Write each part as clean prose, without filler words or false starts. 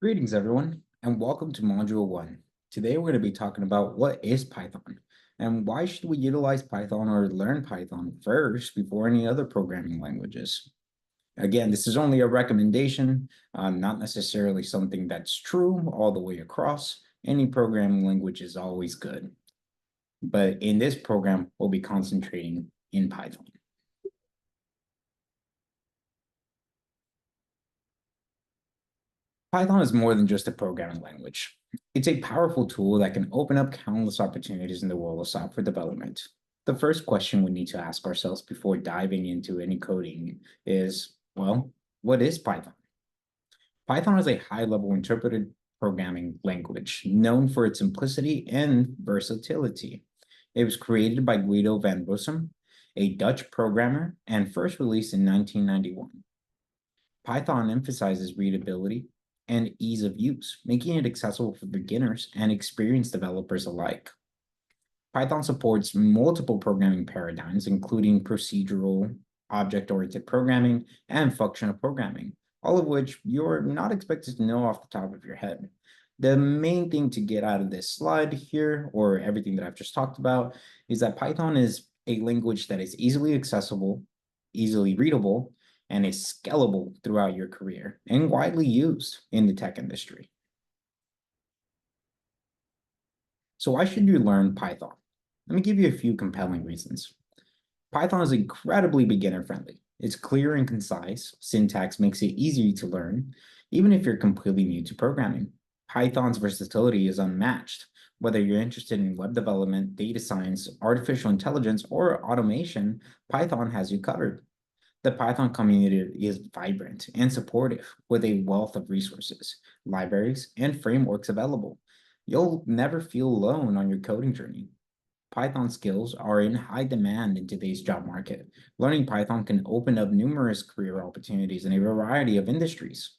Greetings, everyone, and welcome to Module 1. Today, we're going to be talking about what is Python and why should we utilize Python or learn Python first before any other programming languages. Again, this is only a recommendation, not necessarily something that's true all the way across. Any programming language is always good. But in this program, we'll be concentrating in Python. Python is more than just a programming language. It's a powerful tool that can open up countless opportunities in the world of software development. The first question we need to ask ourselves before diving into any coding is, well, what is Python? Python is a high-level interpreted programming language known for its simplicity and versatility. It was created by Guido van Rossum, a Dutch programmer, and first released in 1991. Python emphasizes readability and ease of use, making it accessible for beginners and experienced developers alike. Python supports multiple programming paradigms, including procedural, object-oriented programming, and functional programming, all of which you're not expected to know off the top of your head. The main thing to get out of this slide here, or everything that I've just talked about, is that Python is a language that is easily accessible, easily readable, and is scalable throughout your career and widely used in the tech industry. So why should you learn Python? Let me give you a few compelling reasons. Python is incredibly beginner-friendly. It's clear and concise. Syntax makes it easy to learn, even if you're completely new to programming. Python's versatility is unmatched. Whether you're interested in web development, data science, artificial intelligence, or automation, Python has you covered. The Python community is vibrant and supportive with a wealth of resources, libraries, and frameworks available. You'll never feel alone on your coding journey. Python skills are in high demand in today's job market. Learning Python can open up numerous career opportunities in a variety of industries.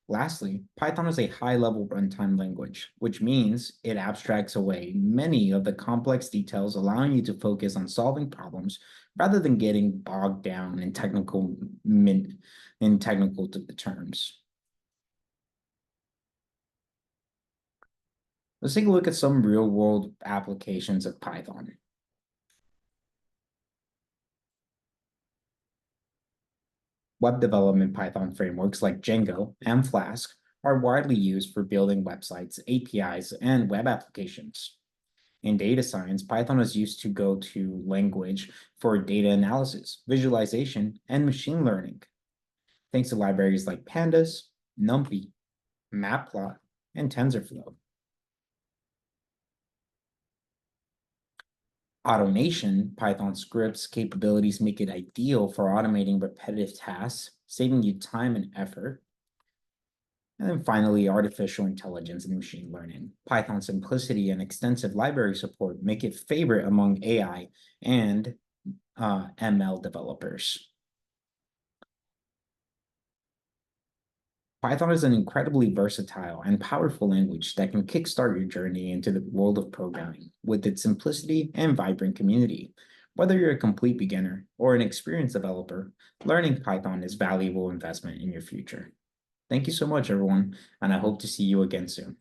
Lastly, Python is a high-level runtime language, which means it abstracts away many of the complex details, allowing you to focus on solving problems rather than getting bogged down in technical terms. Let's take a look at some real-world applications of Python. Web development Python frameworks like Django and Flask are widely used for building websites, APIs, and web applications. In data science, Python is used to go-to language for data analysis, visualization, and machine learning, thanks to libraries like Pandas, NumPy, Matplot, and TensorFlow. Automation, Python scripts capabilities make it ideal for automating repetitive tasks, saving you time and effort. And then finally, artificial intelligence and machine learning. Python's simplicity and extensive library support make it favorite among AI and ML developers. Python is an incredibly versatile and powerful language that can kickstart your journey into the world of programming with its simplicity and vibrant community. Whether you're a complete beginner or an experienced developer, learning Python is a valuable investment in your future. Thank you so much, everyone, and I hope to see you again soon.